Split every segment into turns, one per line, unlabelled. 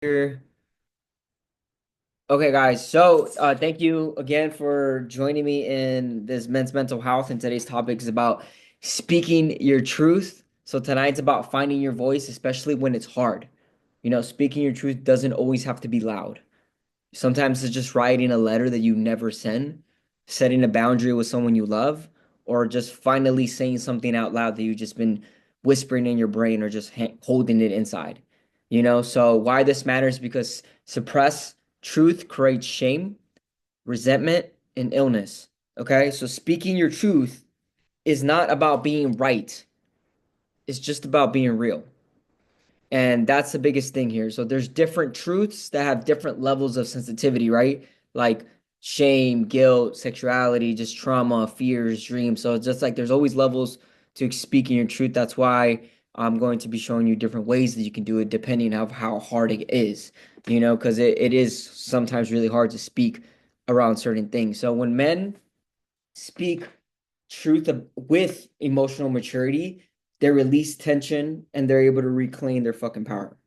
Here. Okay, guys. So, thank you again for joining me in this men's mental health. And today's topic is about speaking your truth. So, tonight's about finding your voice, especially when it's hard. Speaking your truth doesn't always have to be loud. Sometimes it's just writing a letter that you never send, setting a boundary with someone you love, or just finally saying something out loud that you've just been whispering in your brain or just holding it inside. So why this matters because suppress truth creates shame, resentment, and illness. Okay? So speaking your truth is not about being right. It's just about being real. And that's the biggest thing here. So there's different truths that have different levels of sensitivity, right? Like shame, guilt, sexuality, just trauma, fears, dreams. So it's just like there's always levels to speaking your truth. That's why I'm going to be showing you different ways that you can do it depending on how hard it is, because it is sometimes really hard to speak around certain things. So when men speak with emotional maturity, they release tension and they're able to reclaim their fucking power.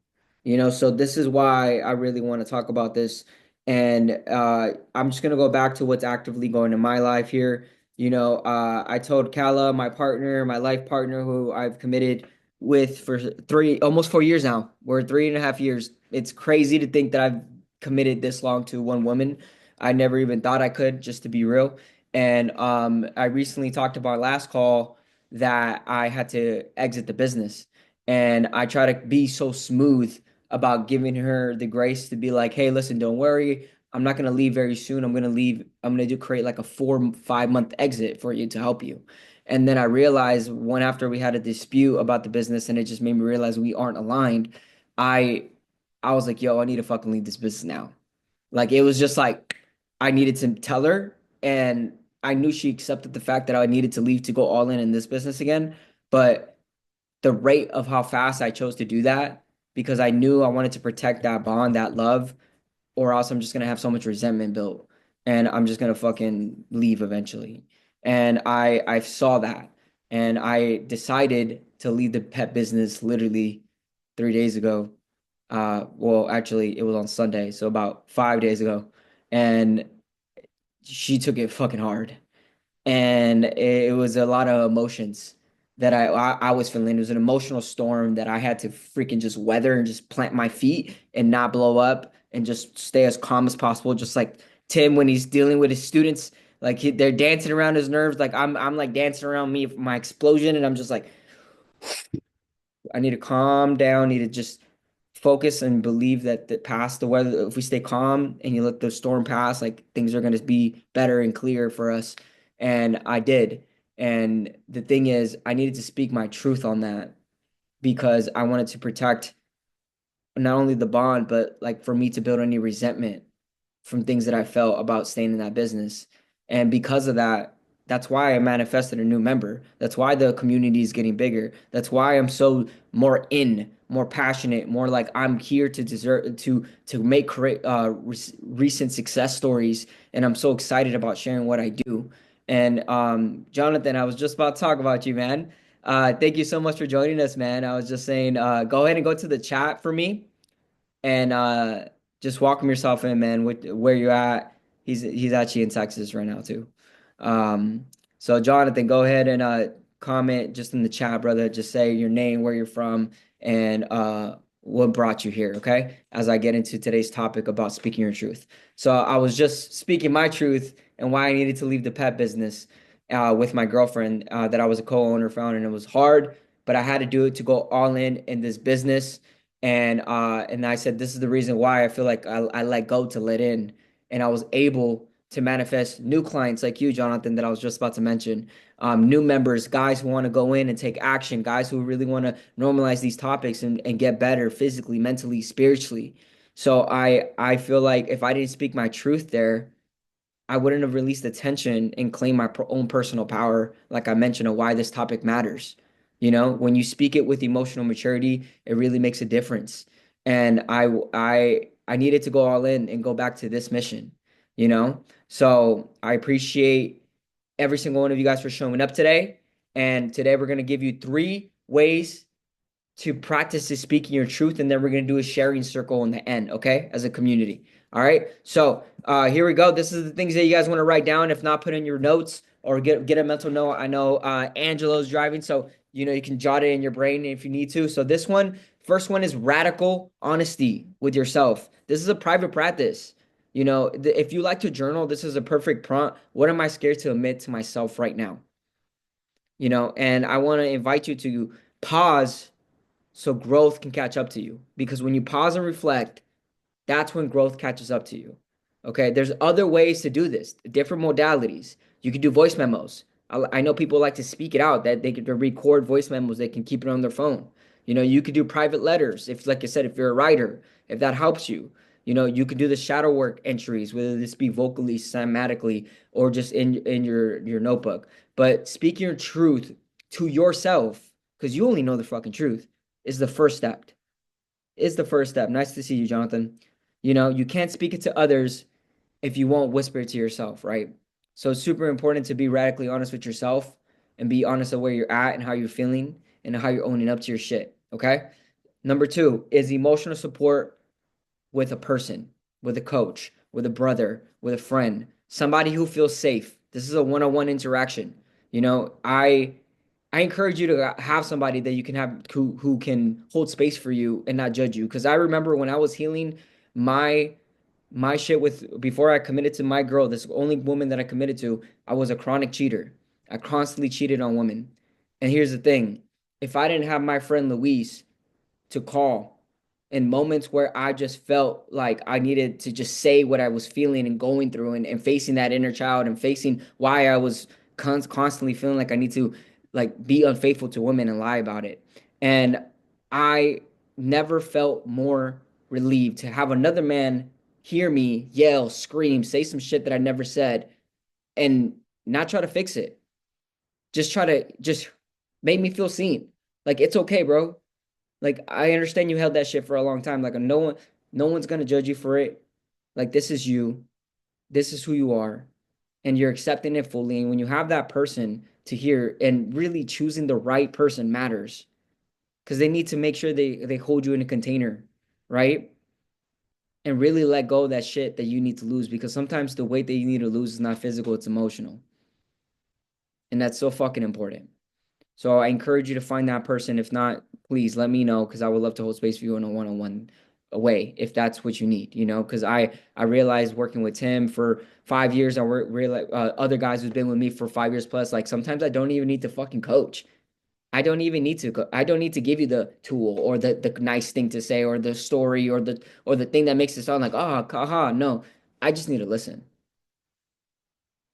So this is why I really want to talk about this. And I'm just gonna go back to what's actively going in my life here. I told Kala, my partner, my life partner, who I've committed with for almost 4 years now. We're 3.5 years. It's crazy to think that I've committed this long to one woman. I never even thought I could, just to be real. And I recently talked about our last call that I had to exit the business. And I try to be so smooth about giving her the grace to be like, hey, listen, don't worry. I'm not gonna leave very soon. I'm gonna leave. I'm gonna do create like a 4 5 month exit for you to help you. And then I realized one after we had a dispute about the business, and it just made me realize we aren't aligned. I I was like, yo, I need to fucking leave this business now. Like it was just like I needed to tell her, and I knew she accepted the fact that I needed to leave to go all in this business again. But the rate of how fast I chose to do that, because I knew I wanted to protect that bond, that love, or else I'm just gonna have so much resentment built, and I'm just gonna fucking leave eventually. And I saw that, and I decided to leave the pet business literally 3 days ago. Well, actually, it was on Sunday, so about 5 days ago, and she took it fucking hard, and it was a lot of emotions that I was feeling. It was an emotional storm that I had to freaking just weather and just plant my feet and not blow up and just stay as calm as possible. Just like Tim when he's dealing with his students, like they're dancing around his nerves, like I'm like dancing around me my explosion, and I'm just like I need to calm down, need to just focus and believe that past the weather, if we stay calm and you let the storm pass, like things are going to be better and clear for us. And I did. And the thing is, I needed to speak my truth on that because I wanted to protect not only the bond, but like for me to build any resentment from things that I felt about staying in that business. And because of that, that's why I manifested a new member. That's why the community is getting bigger. That's why I'm so more passionate, more like I'm here to deserve to make recent success stories, and I'm so excited about sharing what I do. And Jonathan, I was just about to talk about you, man. Thank you so much for joining us, man. I was just saying, go ahead and go to the chat for me and just welcome yourself in, man. With where you're at, he's actually in Texas right now too. Um, so Jonathan, go ahead and comment just in the chat, brother. Just say your name, where you're from, and what brought you here. Okay, as I get into today's topic about speaking your truth. So I was just speaking my truth and why I needed to leave the pet business with my girlfriend that I was a co-owner, founder, and it was hard, but I had to do it to go all in this business and I said this is the reason why I feel like I let go to let in, and I was able to manifest new clients like you, Jonathan, that I was just about to mention, new members, guys who want to go in and take action, guys who really want to normalize these topics and get better physically, mentally, spiritually. So I feel like if I didn't speak my truth there, I wouldn't have released the tension and claimed my own personal power, like I mentioned, of why this topic matters. When you speak it with emotional maturity, it really makes a difference. And I needed to go all in and go back to this mission, you know? So I appreciate every single one of you guys for showing up today. And today we're going to give you 3 ways to practice is speaking your truth, and then we're gonna do a sharing circle in the end, okay? As a community. All right. So here we go. This is the things that you guys want to write down. If not, put in your notes or get a mental note. I know Angelo's driving, so you can jot it in your brain if you need to. So this one, first one is radical honesty with yourself. This is a private practice. If you like to journal, this is a perfect prompt. What am I scared to admit to myself right now? And I want to invite you to pause so growth can catch up to you. Because when you pause and reflect, that's when growth catches up to you. Okay, there's other ways to do this, different modalities. You can do voice memos. I know people like to speak it out, that they could record voice memos, they can keep it on their phone. You could do private letters if, like I said, if you're a writer, if that helps you. You could do the shadow work entries, whether this be vocally, somatically, or just in your notebook. But speaking your truth to yourself, because you only know the fucking truth, is the first step. Is the first step. Nice to see you, Jonathan. You can't speak it to others if you won't whisper it to yourself, right? So it's super important to be radically honest with yourself and be honest of where you're at and how you're feeling and how you're owning up to your shit. Okay. Number two is emotional support with a person, with a coach, with a brother, with a friend, somebody who feels safe. This is a one-on-one interaction. I encourage you to have somebody that you can have who can hold space for you and not judge you. Because I remember when I was healing my my shit with before I committed to my girl, this only woman that I committed to, I was a chronic cheater. I constantly cheated on women. And here's the thing, if I didn't have my friend Luis to call in moments where I just felt like I needed to just say what I was feeling and going through, and facing that inner child and facing why I was constantly feeling like I need to like be unfaithful to women and lie about it. And I never felt more relieved to have another man hear me yell, scream, say some shit that I never said, and not try to fix it. Just try to just make me feel seen. Like, it's okay, bro. Like, I understand you held that shit for a long time. Like, no one's gonna judge you for it. Like, this is you. This is who you are. And you're accepting it fully. And when you have that person to hear, and really choosing the right person matters. Because they need to make sure they hold you in a container, right? And really let go of that shit that you need to lose. Because sometimes the weight that you need to lose is not physical, it's emotional. And that's so fucking important. So I encourage you to find that person. If not, please let me know, because I would love to hold space for you in a one-on-one way if that's what you need. Because I realized working with Tim for 5 years, I realize other guys who's been with me for 5 years plus. Like, sometimes I don't even need to fucking coach. I don't need to give you the tool or the nice thing to say or the story or the thing that makes it sound like, ah, haha. No, I just need to listen,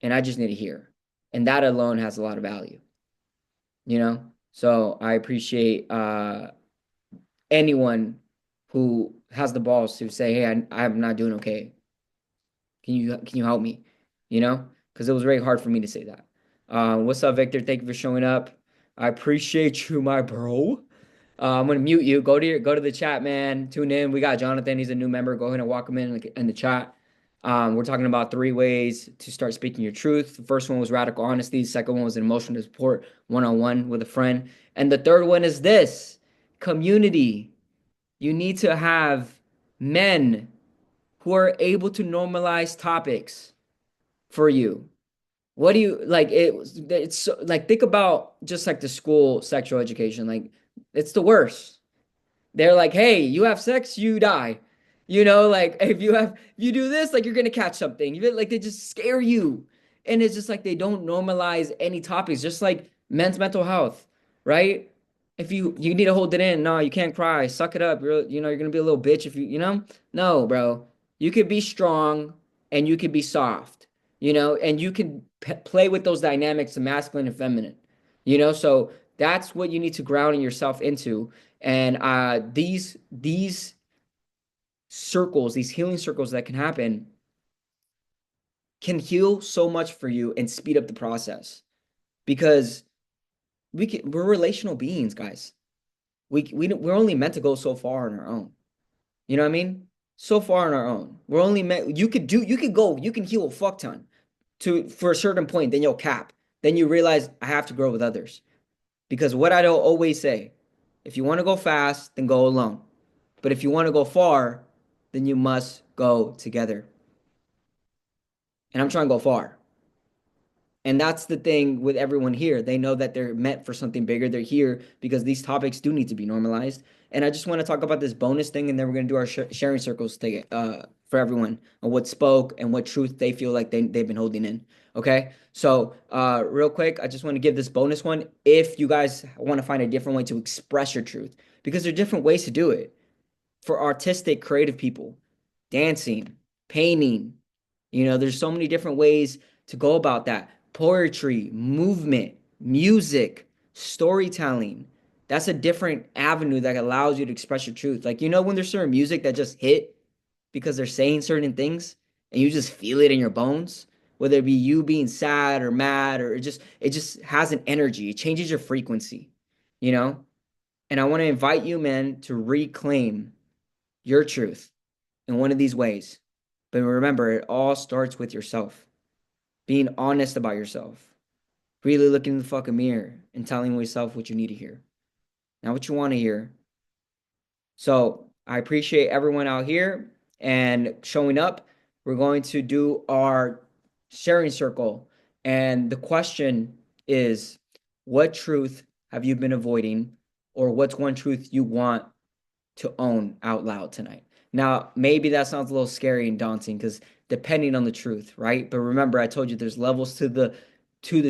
and I just need to hear, and that alone has a lot of value. So I appreciate anyone who has the balls to say, hey, I'm not doing okay. Can you help me? Because it was very hard for me to say that. What's up, Victor? Thank you for showing up. I appreciate you, my bro. I'm gonna mute you. Go to the chat, man. Tune in. We got Jonathan. He's a new member. Go ahead and walk him in the chat. We're talking about 3 ways to start speaking your truth. The first one was radical honesty. The second one was emotional support, one-on-one with a friend. And the third one is this: community. You need to have men who are able to normalize topics for you. What do you like? It's so, like, think about just like the school sexual education. Like, it's the worst. They're like, hey, you have sex, you die. Like, if you do this, like, you're gonna catch something. Like, they just scare you. And it's just like they don't normalize any topics, just like men's mental health, right? If you need to hold it in, no, you can't cry, suck it up. You're gonna be a little bitch if no, bro. You could be strong and you could be soft, and you can play with those dynamics of masculine and feminine, so that's what you need to ground yourself into. And these circles, these healing circles that can happen, can heal so much for you and speed up the process, because we're relational beings, guys. We're only meant to go so far on our own. You know what I mean? So far on our own. We're only meant you can heal a fuck ton to for a certain point, then you'll cap. Then you realize I have to grow with others. Because what I don't always say, If you want to go fast, then go alone. But if you want to go far, then you must go together. And I'm trying to go far. And that's the thing with everyone here. They know that they're meant for something bigger. They're here because these topics do need to be normalized. And I just want to talk about this bonus thing, and then we're going to do our sharing circles for everyone on what spoke and what truth they feel like they've been holding in. Okay. So, real quick, I just want to give this bonus one if you guys want to find a different way to express your truth, because there are different ways to do it for artistic, creative people, dancing, painting. There's so many different ways to go about that. Poetry, movement, music, storytelling. That's a different avenue that allows you to express your truth. Like, when there's certain music that just hit because they're saying certain things and you just feel it in your bones, whether it be you being sad or mad, or it just has an energy. It changes your frequency, you know? And I want to invite you, man, to reclaim your truth in one of these ways. But remember, it all starts with yourself. Being honest about yourself. Really looking in the fucking mirror and telling yourself what you need to hear, not what you want to hear. So I appreciate everyone out here and showing up. We're going to do our sharing circle. And the question is, what truth have you been avoiding? Or what's one truth you want to own out loud tonight? Now, maybe that sounds a little scary and daunting because depending on the truth, right? But remember, I told you there's levels to the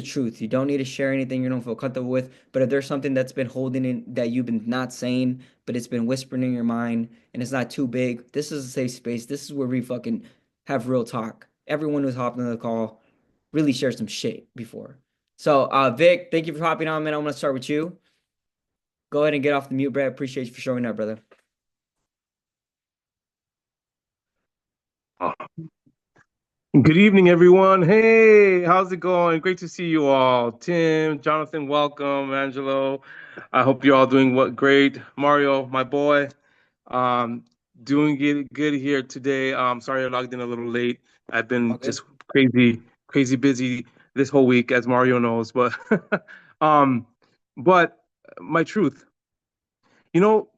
truth. You don't need to share anything you don't feel comfortable with. But if there's something that's been holding in that you've been not saying, but it's been whispering in your mind and it's not too big, this is a safe space. This is where we fucking have real talk. Everyone who's hopped on the call really shared some shit before. So, Vic, thank you for hopping on, man. I'm gonna start with you. Go ahead and get off the mute, Brad. Appreciate you for showing up, brother.
Good evening, everyone. Hey, how's it going? Great to see you all. Tim, Jonathan, welcome. Angelo, I hope you're all doing what great. Mario, my boy, um, doing good here today. Sorry I logged in a little late. I've
All
been
good.
just crazy, crazy busy this whole week, as Mario knows. But, um, but my truth, you know,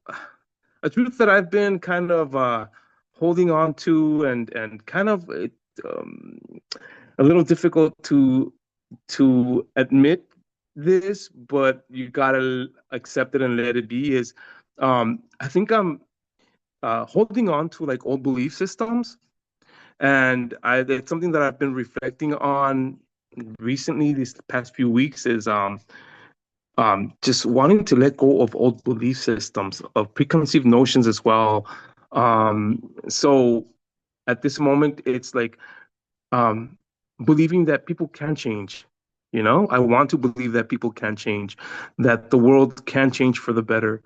a truth that I've been kind of holding on to and kind of um, a little difficult to admit this, but you gotta accept it and let it be. Is I think I'm holding on to like old belief systems, and it's something that I've been reflecting on recently. These past few weeks is just wanting to let go of old belief systems, of preconceived notions as well. So at this moment, it's like um, believing that people can change. I want to believe that people can change, that the world can change for the better.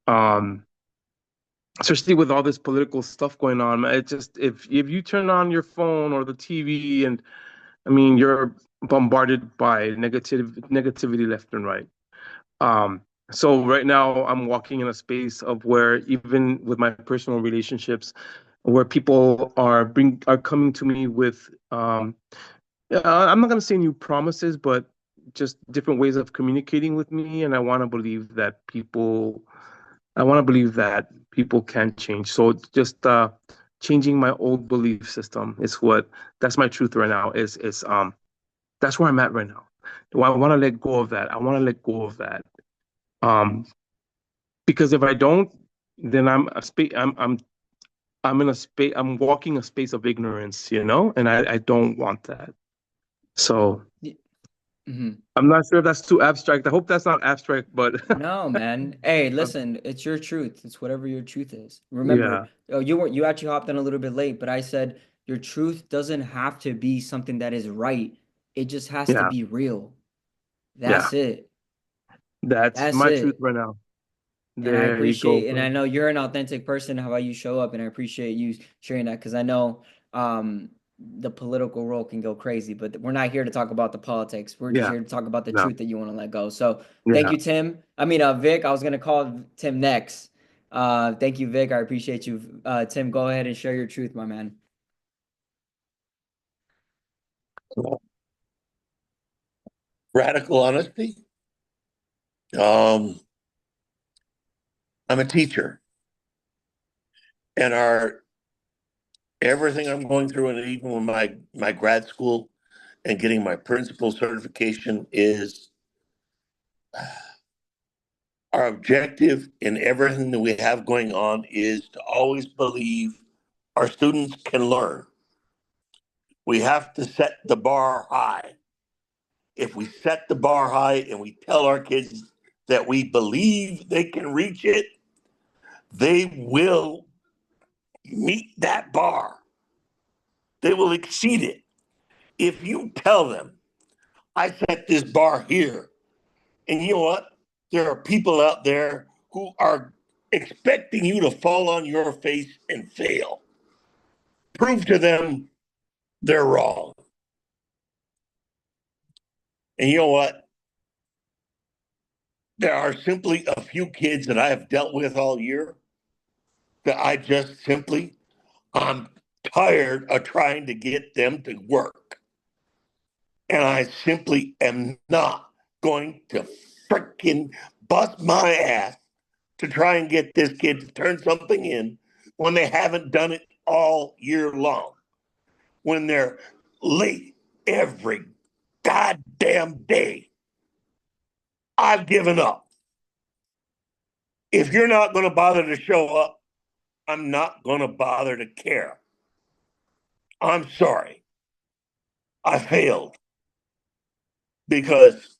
Um, Especially with all this political stuff going on, it just if you turn on your phone or the TV, and I mean, you're bombarded by negativity left and right. Um, so right now I'm walking in a space of where even with my personal relationships, where people are coming to me with I'm not gonna say new promises, but just different ways of communicating with me, and I want to believe that people can change. So just changing my old belief system is what that's my truth right now. Is that's where I'm at right now. Do I want to let go of that? I want to let go of that. Um, because if I don't, then I'm in a space. I'm walking a space of ignorance, and I don't want that. So.
Mhm.
I'm not sure if that's too abstract. I hope that's not abstract, but
No, man. Hey, listen, it's your truth. It's whatever your truth is. Remember,
yeah,
oh, you actually hopped in a little bit late, but I said your truth doesn't have to be something that is right. It just has to
yeah,
be real.
yeah.
That's it.
That's
That's
my truth
it.
right now.
And I
There you go,
appreciate, and I
bro.
know you're an authentic person, how you show up, and I appreciate you sharing that because I know the political role can go crazy, but we're not here to talk about the politics. We're just
Yeah,
here to talk about the
no,
truth that you want to let go. So thank
yeah.
you, Tim. I mean, Vic, I was gonna call Tim next. Thank you, Vic. I appreciate you. Tim, go ahead and share your truth, my man.
Radical honesty. Um, I'm a teacher, and our everything I'm going through, and even with my grad school and getting my principal certification, is our objective in everything that we have going on is to always believe our students can learn. We have to set the bar high. If we set the bar high and we tell our kids that we believe they can reach it, they will meet that bar. They will exceed it. If you tell them, I set this bar here, and you know what? There are people out there who are expecting you to fall on your face and fail. Prove to them they're wrong. And you know what? There are simply a few kids that I have dealt with all year that I just simply, I'm tired of trying to get them to work. And I simply am not going to freaking bust my ass to try and get this kid to turn something in when they haven't done it all year long, when they're late every goddamn day. I've given up. If you're not going to bother to show up, I'm not going to bother to care. I'm sorry. I failed because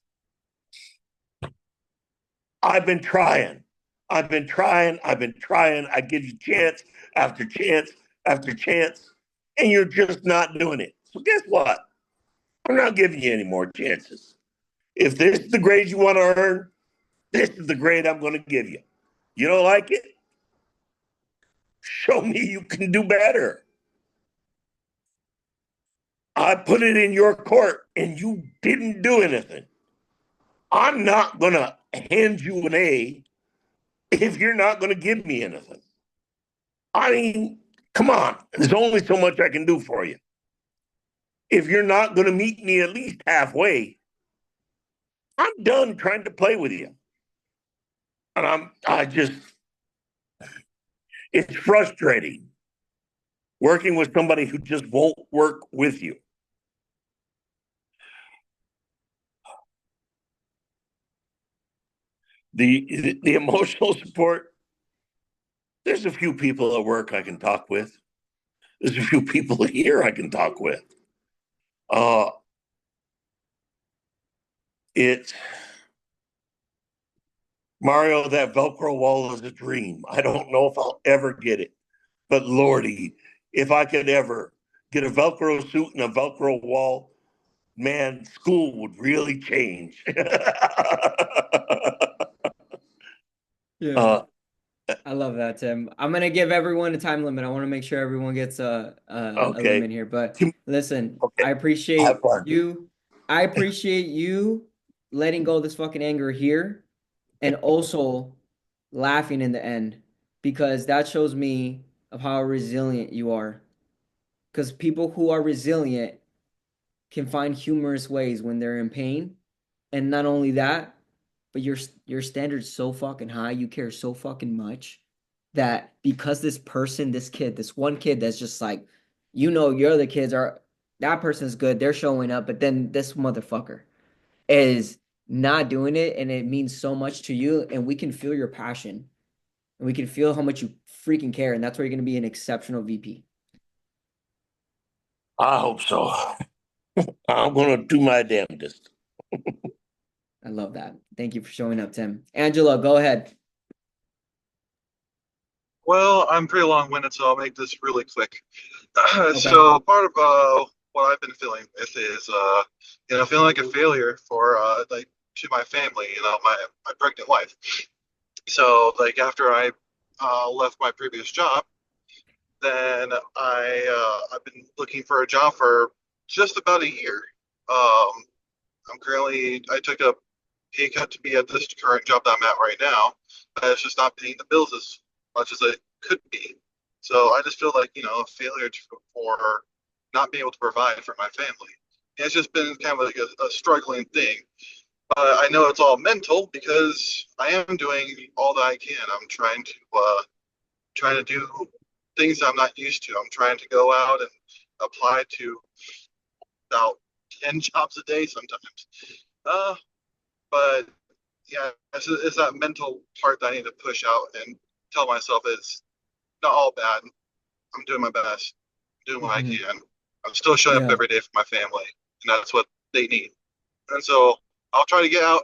I've been trying. I've been trying. I've been trying. I give you chance after chance after chance, and you're just not doing it. So, guess what? I'm not giving you any more chances. If this is the grade you want to earn, this is the grade I'm going to give you. You don't like it? Show me you can do better. I put it in your court and you didn't do anything. I'm not going to hand you an A if you're not going to give me anything. I mean, come on. There's only so much I can do for you. If you're not going to meet me at least halfway, I'm done trying to play with you. And it's frustrating working with somebody who just won't work with you. The emotional support, there's a few people at work I can talk with. There's a few people here I can talk with. Uh, it's Mario, that Velcro wall is a dream. I don't know if I'll ever get it, but Lordy, if I could ever get a Velcro suit and a Velcro wall, man, school would really change.
Yeah.
uh,
I love that, Tim. I'm gonna give everyone a time limit. I want to make sure everyone gets a
okay.
limit here. But listen,
Okay.
I
Have
appreciate
fun.
you. I appreciate you letting go of this fucking anger here and also laughing in the end because that shows me of how resilient you are. Because people who are resilient can find humorous ways when they're in pain. And not only that, but your standard's so fucking high, you care so fucking much that because this person, this kid, this one kid that's just like, your other kids are that person's good, they're showing up, but then this motherfucker is not doing it, and it means so much to you, and we can feel your passion, and we can feel how much you freaking care, and that's where you're gonna be an exceptional VP.
I hope so. I'm going to do my damnedest.
I love that. Thank you for showing up, Tim. Angela, go ahead.
Well, I'm pretty long-winded, so I'll make this really quick.
Okay.
So part of what I've been feeling with is, feeling like a failure for like to my family, my pregnant wife. So like after I left my previous job, then I've been looking for a job for just about a year. Um, I took a pay cut to be at this current job that I'm at right now, but it's just not paying the bills as much as it could be. So I just feel like, a failure for not being able to provide for my family. And it's just been kind of like a struggling thing. But I know it's all mental because I am doing all that I can. I'm trying to do things I'm not used to. I'm trying to go out and apply to about 10 jobs a day sometimes. Uh, but yeah, it's that mental part that I need to push out and tell myself it's not all bad. I'm doing my best, doing what I
Hmm.
can. I'm still showing up
Yeah.
every day for my family, and that's what they need. And so I'll try to get out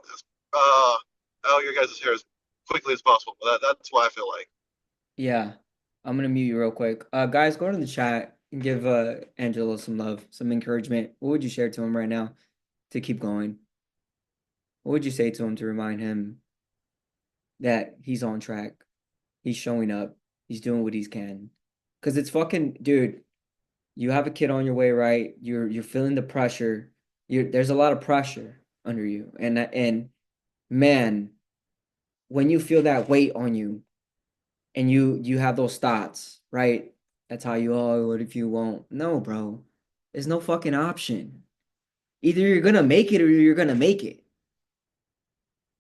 your guys' hair as quickly as possible. But that's what I feel like.
Yeah. I'm gonna mute you real quick. Guys, go to the chat and give Angelo some love, some encouragement. What would you share to him right now to keep going? What would you say to him to remind him that he's on track? He's showing up. He's doing what he can. Cause it's fucking dude, you have a kid on your way, right? You're feeling the pressure. There's a lot of pressure under you. And man, when you feel that weight on you and you have those thoughts, right? That's how you, oh, what if you won't? No, bro. There's no fucking option. Either you're gonna make it or you're gonna make it.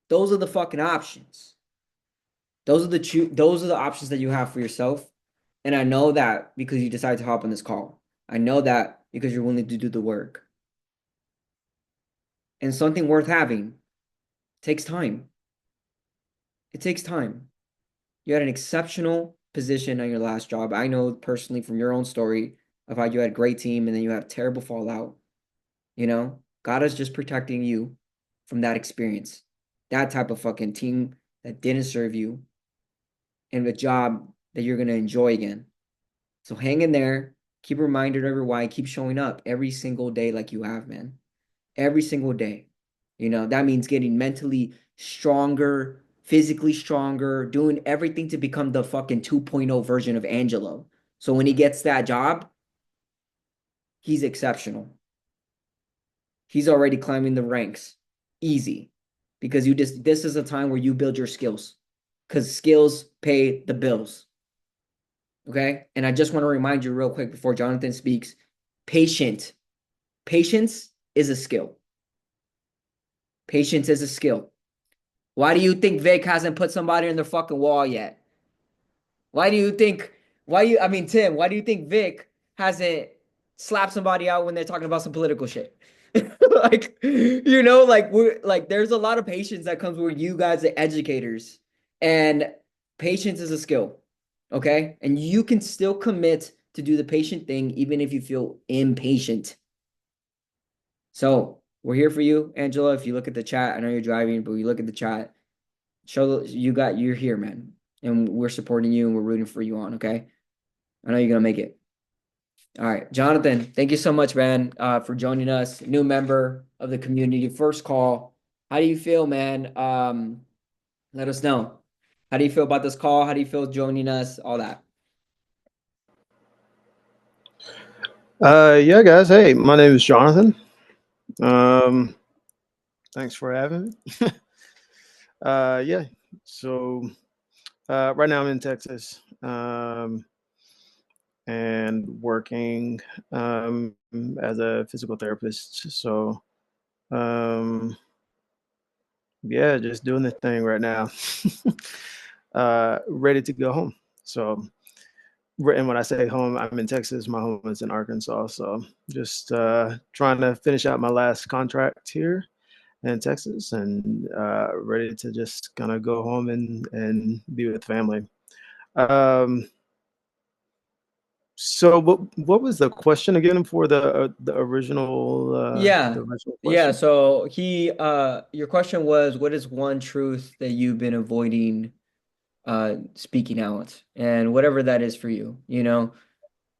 Those are the fucking options. Those are the options that you have for yourself. And I know that because you decided to hop on this call. I know that because you're willing to do the work. And something worth having takes time. It takes time. You had an exceptional position on your last job. I know personally from your own story of how you had a great team and then you had terrible fallout. You know, God is just protecting you from that experience, that type of fucking team that didn't serve you and a job that you're going to enjoy again. So hang in there, keep reminded of your why, keep showing up every single day like you have, man. Every single day. You know, that means getting mentally stronger, physically stronger, doing everything to become the fucking 2.0 version of Angelo. So when he gets that job, he's exceptional. He's already climbing the ranks. Easy. Because this is a time where you build your skills. Because skills pay the bills. Okay? And I just want to remind you real quick before Jonathan speaks, patient. Patience is a skill. Patience is a skill. Why do you think Vic hasn't put somebody on the fucking wall yet? Why do you think, I mean, Tim, why do you think Vic hasn't slapped somebody out when they're talking about some political shit? Like, like we're like, there's a lot of patience that comes with you guys, the educators, and patience is a skill. Okay. And you can still commit to do the patient thing, even if you feel impatient. So we're here for you, Angela. If you look at the chat, I know you're driving, but you look at the chat, you're here, man. And we're supporting you and we're rooting for you on, okay? I know you're gonna make it. All right, Jonathan, thank you so much, man, for joining us. New member of the community, first call. How do you feel, man? Let us know. How do you feel about this call? How do you feel joining us? All that.
Yeah, guys. Hey, my name is Jonathan. Um, Thanks for having me. Yeah. So right now I'm in Texas, and working as a physical therapist. So um, yeah, just doing the thing right now. Ready to go home. So, and when I say home, I'm in Texas. My home is in Arkansas. So just trying to finish out my last contract here in Texas, and ready to just kind of go home and be with family. Um, so what was the question again for the
Yeah.
original
Yeah.
question?
So your question was, what is one truth that you've been avoiding speaking out? And whatever that is for you,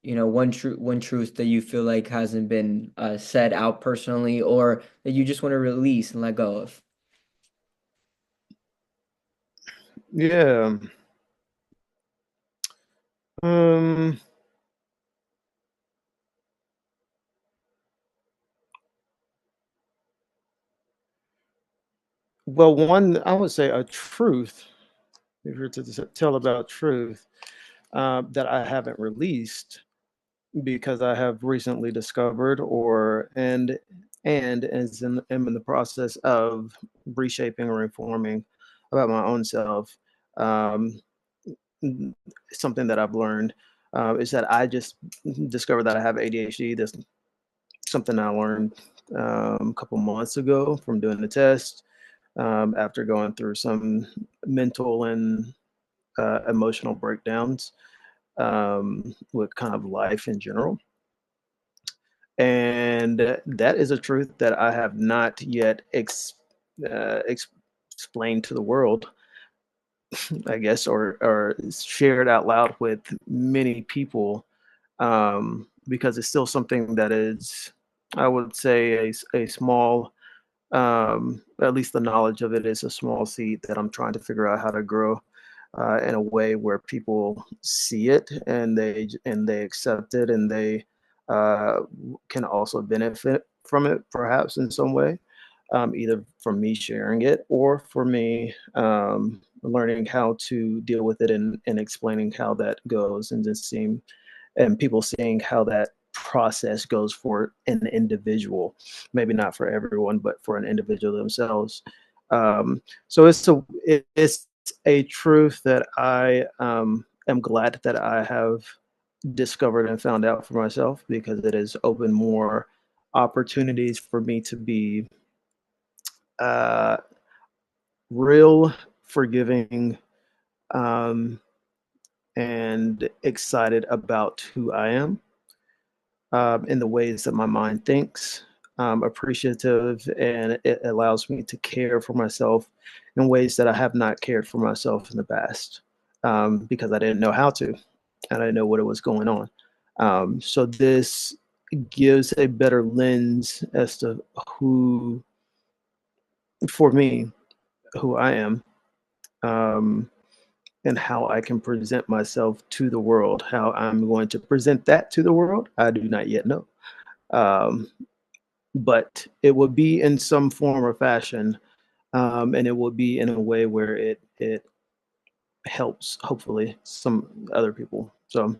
one truth that you feel like hasn't been said out personally or that you just want to release and let go of.
Yeah. Um, well, one, I would say a truth, if you're to tell about truth, that I haven't released because I have recently discovered, or and and am in the process of reshaping or reforming about my own self. Um, Something that I've learned is that I just discovered that I have ADHD. That's something I learned a couple months ago from doing the test after going through some mental and emotional breakdowns with kind of life in general. And that is a truth that I have not yet explained to the world, I guess, or shared out loud with many people, because it's still something that is, I would say, a small, at least the knowledge of it is a small seed that I'm trying to figure out how to grow in a way where people see it and they accept it, and they uh, can also benefit from it, perhaps in some way, either from me sharing it or for me learning how to deal with it, and explaining how that goes, and just seeing and people seeing how that process goes for an individual, maybe not for everyone, but for an individual themselves. So it's a truth that I am glad that I have discovered and found out for myself, because it has opened more opportunities for me to be uh, real, forgiving, um, and excited about who I am, in the ways that my mind thinks, appreciative, and it allows me to care for myself in ways that I have not cared for myself in the past, because I didn't know how to, and I didn't know what was going on. So this gives a better lens as to who, for me, who I am, um, and how I can present myself to the world. How I'm going to present that to the world, I do not yet know. Um, but it will be in some form or fashion, and it will be in a way where it helps, hopefully, some other people. So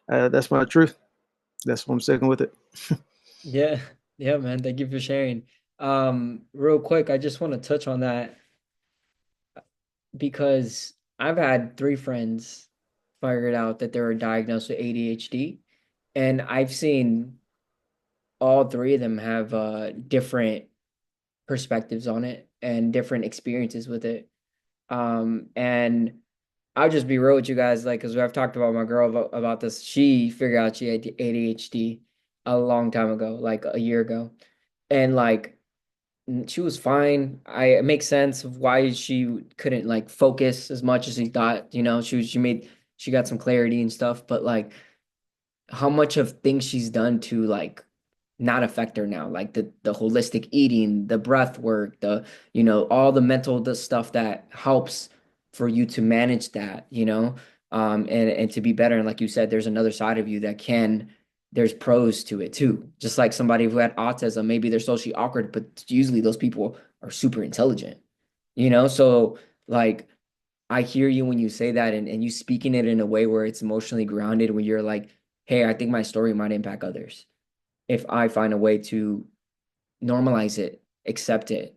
that's my truth. That's why I'm sticking with it.
Yeah, yeah, man. Thank you for sharing. Real quick, I just want to touch on that because I've had three friends figured out that they were diagnosed with ADHD, and I've seen all three of them have different perspectives on it and different experiences with it. And I'll just be real with you guys, like, because I've talked about my girl about this. She figured out she had ADHD a long time ago, like a year ago, and like she was fine. It makes sense of why she couldn't like focus as much as he thought. You know, she got some clarity and stuff, but like how much of things she's done to like not affect her now, like the holistic eating, the breath work, the all the mental the stuff that helps for you to manage that, and to be better. And like you said, there's another side of you that can there's pros to it too. Just like somebody who had autism, maybe they're socially awkward, but usually those people are super intelligent, So like I hear you when you say that, and you speaking it in a way where it's emotionally grounded, where you're like, hey, I think my story might impact others if I find a way to normalize it, accept it,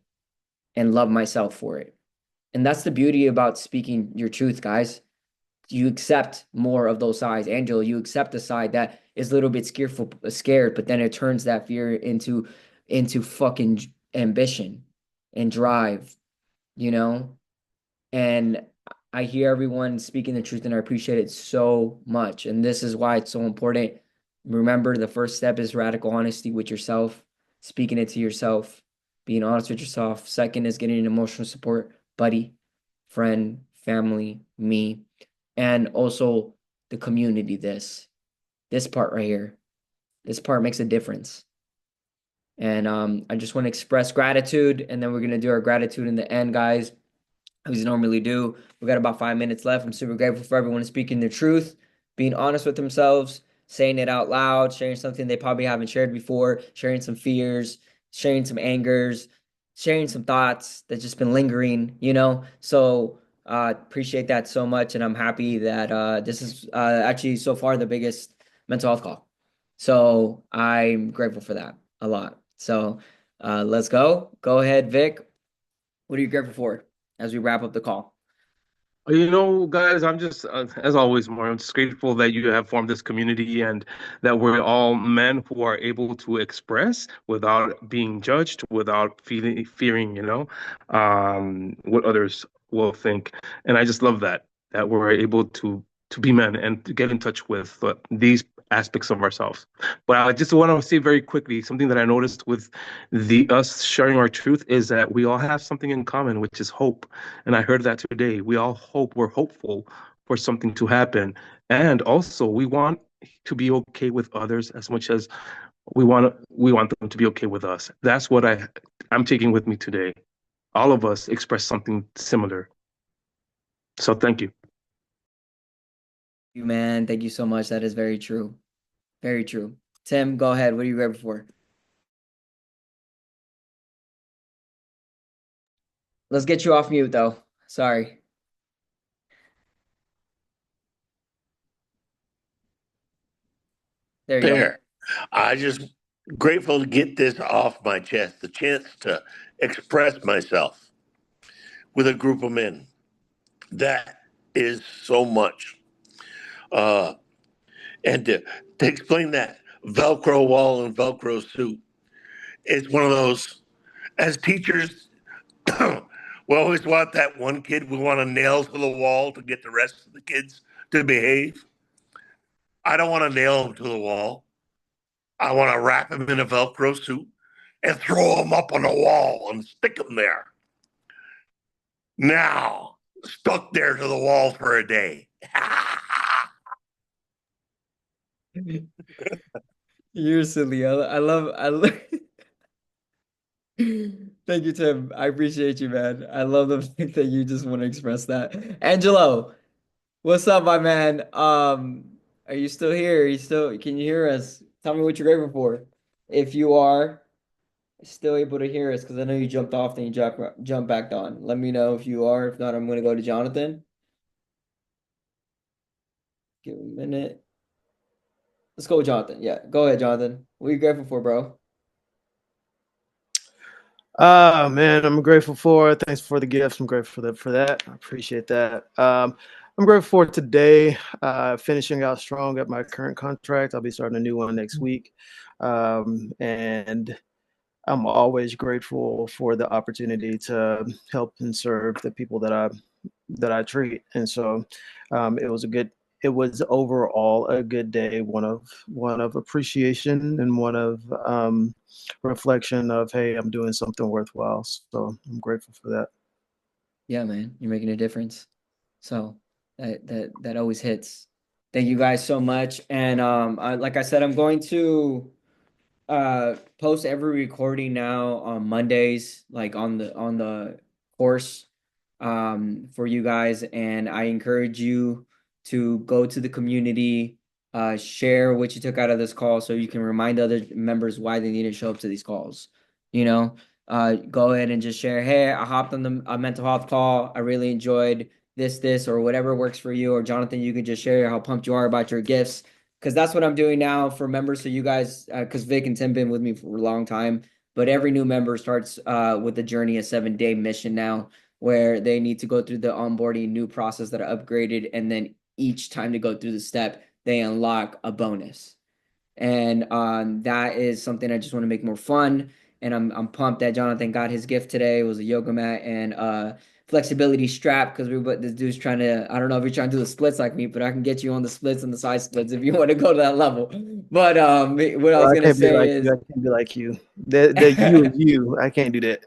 and love myself for it. And that's the beauty about speaking your truth, guys. You accept more of those sides. Angela, you accept the side that is a little bit scared, but then it turns that fear into fucking ambition and drive, you know? And I hear everyone speaking the truth, and I appreciate it so much. And this is why it's so important. Remember, the first step is radical honesty with yourself, speaking it to yourself, being honest with yourself. Second is getting an emotional support buddy, friend, family, me, and also the community. This part right here, this part makes a difference. And I just want to express gratitude, and then we're gonna do our gratitude in the end, guys, as we normally do. We got about 5 minutes left. I'm super grateful for everyone speaking their truth, being honest with themselves, saying it out loud, sharing something they probably haven't shared before, sharing some fears, sharing some angers, sharing some thoughts that just been lingering. So appreciate that so much, and I'm happy that this is actually so far the biggest mental health call. So I'm grateful for that a lot. So Let's go. Go ahead, Vic. What are you grateful for as we wrap up the call?
Guys, I'm just, as always, Mario, I'm just grateful that you have formed this community and that we're all men who are able to express without being judged, without fearing, what others will think. And I just love that we're able to be men and to get in touch with these aspects of ourselves. But I just want to say very quickly, something that I noticed with the us sharing our truth is that we all have something in common, which is hope. And I heard that today. We're hopeful for something to happen. And also we want to be okay with others as much as we want them to be okay with us. That's what I'm taking with me today. All of us express something similar. So thank you.
You man, thank you so much. That is very true. Very true. Tim, go ahead. What are you grateful for? Let's get you off mute though. Sorry. There you go.
There. I just grateful to get this off my chest, the chance to express myself with a group of men. That is so much. Uh, and to explain that Velcro wall and Velcro suit, it's one of those, as teachers, we always want that one kid we want to nail to the wall to get the rest of the kids to behave. I don't want to nail them to the wall. I want to wrap him in a Velcro suit and throw him up on the wall and stick him there. Now, stuck there to the wall for a day.
You're silly. I love. Thank you, Tim. I appreciate you, man. I love the fact that you just want to express that. Angelo, what's up, my man? Are you still here? Can you hear us? Tell me what you're grateful for. If you are still able to hear us, because I know you jumped off, then you jump back on. Let me know if you are. If not, I'm gonna go to Jonathan. Give him a minute. Let's go with Jonathan. Yeah, go ahead, Jonathan. What are you grateful for, bro?
Man, I'm grateful for it. Thanks for the gifts. I'm grateful for that. I appreciate that. I'm grateful for today, finishing out strong at my current contract. I'll be starting a new one next week. And I'm always grateful for the opportunity to help and serve the people that I treat. And so it was overall a good day, one of appreciation and one of reflection of, hey, I'm doing something worthwhile. So I'm grateful for that.
Yeah, man, you're making a difference. So that always hits. Thank you guys so much. And like I said, I'm going to post every recording now on Mondays, like on the course for you guys. And I encourage you to go to the community, share what you took out of this call so you can remind other members why they need to show up to these calls. You know, go ahead and just share, hey, I hopped on the mental health call. I really enjoyed this, or whatever works for you. Or Jonathan, you can just share how pumped you are about your gifts, because that's what I'm doing now for members. So you guys, because Vic and Tim been with me for a long time, but every new member starts with the journey, a 7-day mission now, where they need to go through the onboarding new process that are upgraded, and then each time to go through the step, they unlock a bonus. And that is something I just want to make more fun. And I'm pumped that Jonathan got his gift today. It was a yoga mat and flexibility strap, because this dude's trying to, I don't know if you're trying to do the splits like me, but I can get you on the splits and the side splits if you want to go to that level. But what I was
Well, I
gonna
can't be
say
like
is
you. I can't be like you. The you is you. I can't do that.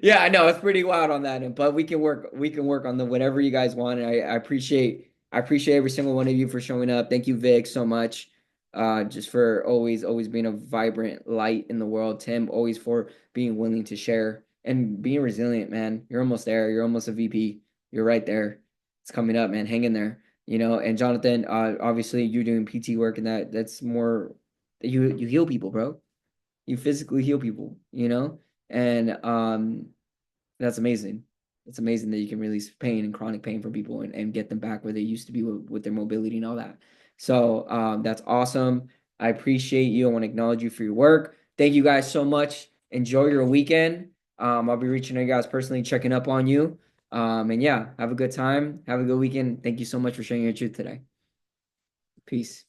yeah, I know it's pretty wild on that end, but we can work on the whatever you guys want. And I appreciate every single one of you for showing up. Thank you, Vic, so much. Just for always being a vibrant light in the world. Tim, always for being willing to share and being resilient, man. You're almost there. You're almost a VP. You're right there. It's coming up, man. Hang in there. And Jonathan, obviously you're doing PT work, and that's more, you heal people, bro. You physically heal people, and that's amazing. It's amazing that you can release pain and chronic pain for people, and get them back where they used to be with their mobility and all that. So that's awesome. I appreciate you. I want to acknowledge you for your work. thank you guys so much. Enjoy your weekend. I'll be reaching out to you guys personally, checking up on you. And yeah, have a good time. Have a good weekend. Thank you so much for sharing your truth today. Peace.